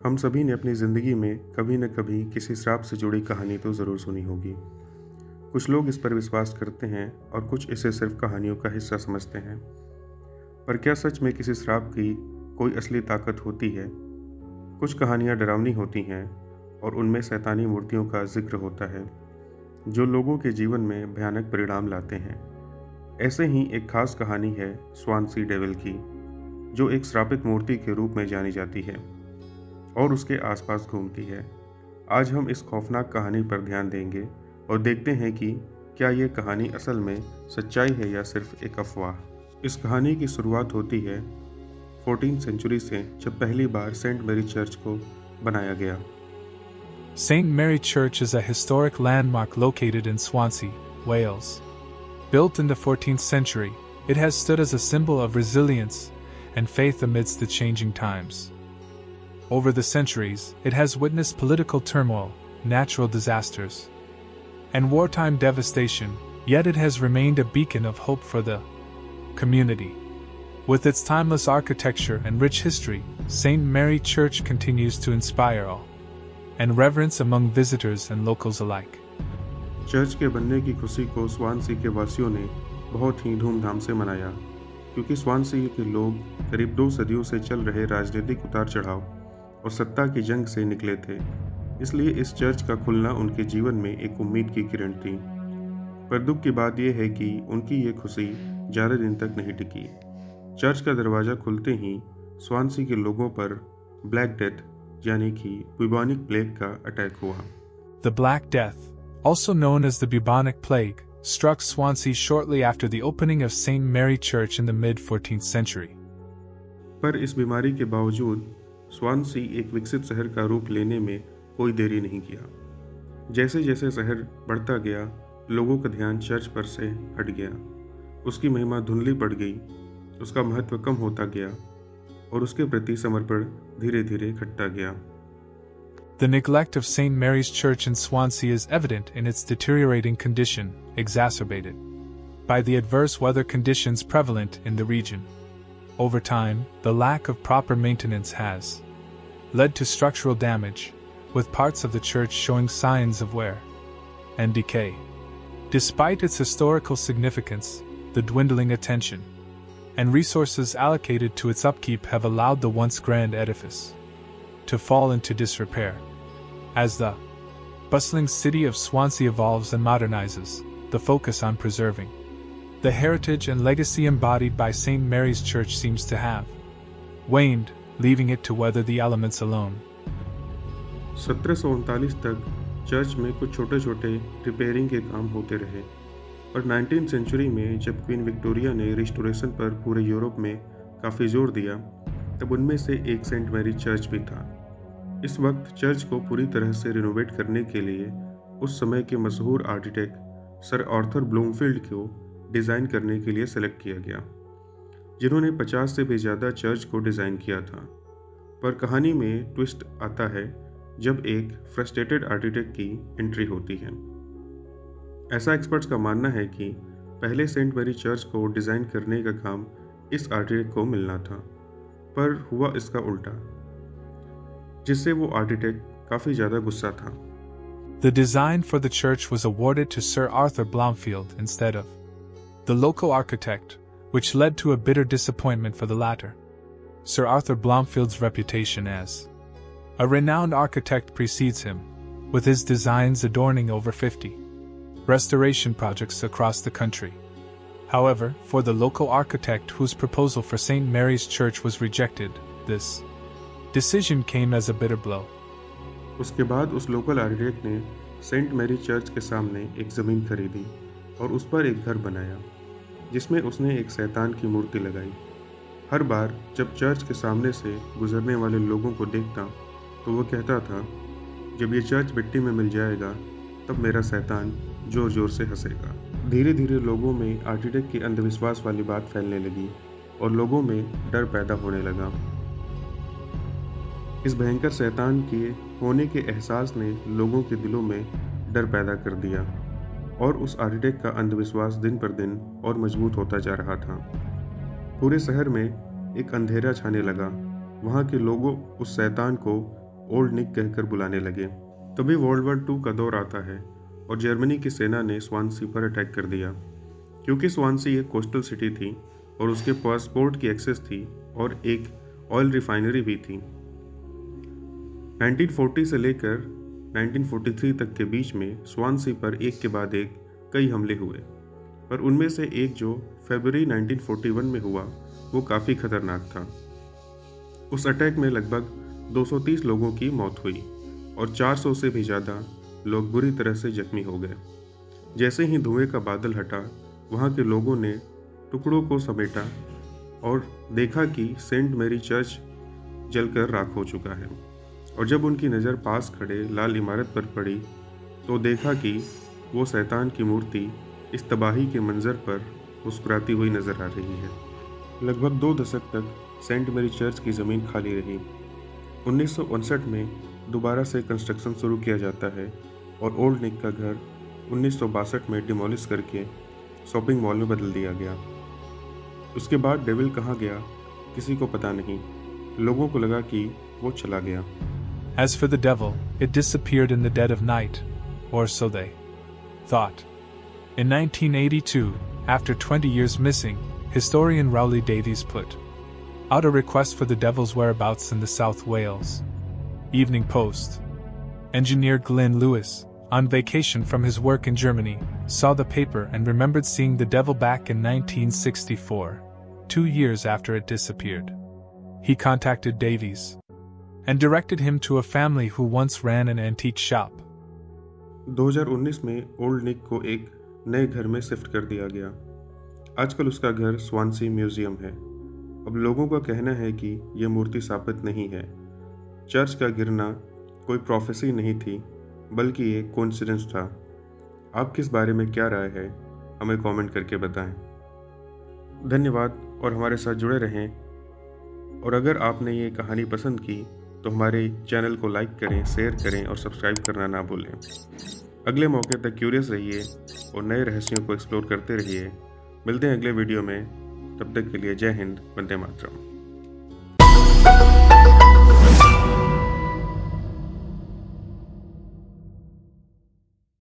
हम सभी ने अपनी ज़िंदगी में कभी न कभी किसी श्राप से जुड़ी कहानी तो ज़रूर सुनी होगी। कुछ लोग इस पर विश्वास करते हैं और कुछ इसे सिर्फ कहानियों का हिस्सा समझते हैं। पर क्या सच में किसी श्राप की कोई असली ताकत होती है? कुछ कहानियाँ डरावनी होती हैं और उनमें शैतानी मूर्तियों का जिक्र होता है, जो लोगों के जीवन में भयानक परिणाम लाते हैं। ऐसे ही एक खास कहानी है स्वानसी डेविल की, जो एक श्रापित मूर्ति के रूप में जानी जाती है और उसके आसपास घूमती है। आज हम इस खौफनाक कहानी पर ध्यान देंगे और देखते हैं कि क्या ये कहानी असल में सच्चाई है या सिर्फ एक अफवाह। इस कहानी की शुरुआत होती है 14th सेंचुरी से, जब पहली बार सेंट मैरी चर्च को बनाया गया। St. Mary Church is a historic landmark located in Swansea, Wales. Built in the 14th century, it has stood as a symbol of resilience and faith amidst the changing times. Over the centuries, it has witnessed political turmoil, natural disasters, and wartime devastation, yet it has remained a beacon of hope for the community. With its timeless architecture and rich history, St. Mary Church continues to inspire awe and reverence among visitors and locals alike. Church के बनने की खुशी को Swansea के वासियों ने बहुत ही धूमधाम से मनाया, क्योंकि स्वानसी के लोग करीब 2 सदियों से चल रहे राजनीतिक उतार चढ़ाव और सत्ता की जंग से निकले थे। इसलिए इस चर्च का खुलना उनके जीवन में एक उम्मीद की किरण थी। पर दुख की बात यह है कि उनकी ये खुशी ज़्यादा दिन तक नहीं टिकी। चर्च का दरवाज़ा खुलते ही स्वानसी के लोगों पर ब्लैक डेथ यानी कि बुबोनिक प्लेग का अटैक हुआ। The Black Death, also known as the bubonic plague, struck Swansea shortly after the opening of St. Mary Church in the mid-14th century. पर इस बीमारी के बावजूद स्वानसी एक विकसित शहर का रूप लेने में कोई देरी नहीं किया। जैसे जैसे शहर बढ़ता गया, लोगों का ध्यान चर्च पर से हट गया। उसकी महिमा धुंधली पड़ गई, उसका महत्व कम होता गया और उसके प्रति समर्पण धीरे धीरे घटता गया। The neglect of St. Mary's Church in Swansea is evident in its deteriorating condition, exacerbated by the adverse weather conditions prevalent in the region. Over time, the lack of proper maintenance has led to structural damage, with parts of the church showing signs of wear and decay. Despite its historical significance, the dwindling attention and resources allocated to its upkeep have allowed the once grand edifice to fall into disrepair. As the bustling city of Swansea evolves and modernizes, the focus on preserving the heritage and legacy embodied by St. Mary's Church seems to have waned, leaving it to weather the elements alone. 1739 तक church में कुछ छोटे छोटे repairing के काम होते रहे, और 19th सेंचुरी में जब क्वीन विक्टोरिया ने रिस्टोरेशन पर पूरे यूरोप में काफ़ी जोर दिया, तब उनमें से एक सेंट मैरी चर्च भी था। इस वक्त चर्च को पूरी तरह से रिनोवेट करने के लिए उस समय के मशहूर आर्किटेक्ट सर आर्थर ब्लूमफील्ड को डिज़ाइन करने के लिए सेलेक्ट किया गया, जिन्होंने 50 से भी ज़्यादा चर्च को डिज़ाइन किया था। पर कहानी में ट्विस्ट आता है जब एक फ्रस्ट्रेटेड आर्किटेक्ट की एंट्री होती है। ऐसा एक्सपर्ट्स का मानना है कि पहले सेंट मैरी चर्च को डिज़ाइन करने का काम इस आर्किटेक्ट को मिलना था, पर हुआ इसका उल्टा, जिससे वो आर्किटेक्ट काफ़ी ज़्यादा गुस्सा था। The design for the church was awarded to Sir Arthur Blomfield instead of the local architect, which led to a bitter disappointment for the latter. Sir Arthur Blomfield's reputation as a renowned architect precedes him, with his designs adorning over 50 restoration projects across the country. However, for the local architect whose proposal for St. Mary's Church was rejected, this decision came as a bitter blow. उसके बाद उस local architect ने Saint Mary church के सामने एक ज़मीन खरीदी और उस पर एक घर बनाया, जिसमें उसने एक शैतान की मूर्ति लगाई। हर बार जब चर्च के सामने से गुजरने वाले लोगों को देखता, तो वो कहता था, जब ये चर्च मिट्टी में मिल जाएगा, तब मेरा शैतान ज़ोर ज़ोर से हंसेगा। धीरे धीरे लोगों में आर्किटेक्ट की अंधविश्वास वाली बात फैलने लगी और लोगों में डर पैदा होने लगा। इस भयंकर शैतान के होने के एहसास ने लोगों के दिलों में डर पैदा कर दिया और उस आर्किटेक्ट का अंधविश्वास दिन पर दिन और मजबूत होता जा रहा था। पूरे शहर में एक अंधेरा छाने लगा। वहाँ के लोगों उस शैतान को ओल्ड निक कहकर बुलाने लगे। तभी वर्ल्ड वॉर 2 का दौर आता है और जर्मनी की सेना ने स्वानसी पर अटैक कर दिया। क्योंकि स्वानसी एक कोस्टल सिटी थी और उसके पास पोर्ट की एक्सेस थी और एक ऑयल रिफाइनरी भी थी। 1940 से लेकर 1943 तक के बीच में स्वानसी पर एक के बाद एक कई हमले हुए, पर उनमें से एक जो फरवरी 1941 में हुआ वो काफ़ी खतरनाक था। उस अटैक में लगभग 230 लोगों की मौत हुई और 400 से भी ज़्यादा लोग बुरी तरह से जख्मी हो गए। जैसे ही धुएं का बादल हटा, वहाँ के लोगों ने टुकड़ों को समेटा और देखा कि सेंट मैरी चर्च जलकर राख हो चुका है। और जब उनकी नज़र पास खड़े लाल इमारत पर पड़ी तो देखा कि वो शैतान की मूर्ति इस तबाही के मंजर पर मुस्कुराती हुई नजर आ रही है। लगभग 2 दशक तक सेंट मैरी चर्च की ज़मीन खाली रही। 1959 में दोबारा से कंस्ट्रक्शन शुरू किया जाता है और ओल्ड निक का घर 1962 में डिमोलिश करके शॉपिंग मॉल में बदल दिया गया। उसके बाद डेविल कहाँ गया किसी को पता नहीं। लोगों को लगा कि वो चला गया। As for the devil, it disappeared in the dead of night, or so they thought. In 1982, after 20 years missing, historian Rowley Davies put out a request for the devil's whereabouts in the South Wales Evening Post. Engineer Glenn Lewis, on vacation from his work in Germany, saw the paper and remembered seeing the devil back in 1964, 2 years after it disappeared. He contacted Davies and directed him to a family who once ran an antique shop. 2019 में old निक को एक नए घर में shift कर दिया गया। आजकल उसका घर स्वानसी म्यूजियम है। अब लोगों का कहना है कि यह मूर्ति स्थापित नहीं है। चर्च का गिरना कोई प्रोफेसी नहीं थी, बल्कि एक कोइंसिडेंस था। आप किस बारे में क्या राय है, हमें कमेंट करके बताएं। धन्यवाद और हमारे साथ जुड़े रहें। और अगर आपने ये कहानी पसंद की तो हमारे चैनल को लाइक करें, शेयर करें और सब्सक्राइब करना ना भूलें। अगले मौके तक क्यूरियस रहिए और नए रहस्यों को एक्सप्लोर करते रहिए। मिलते हैं अगले वीडियो में। तब तक के लिए जय हिंद, वंदे मातरम।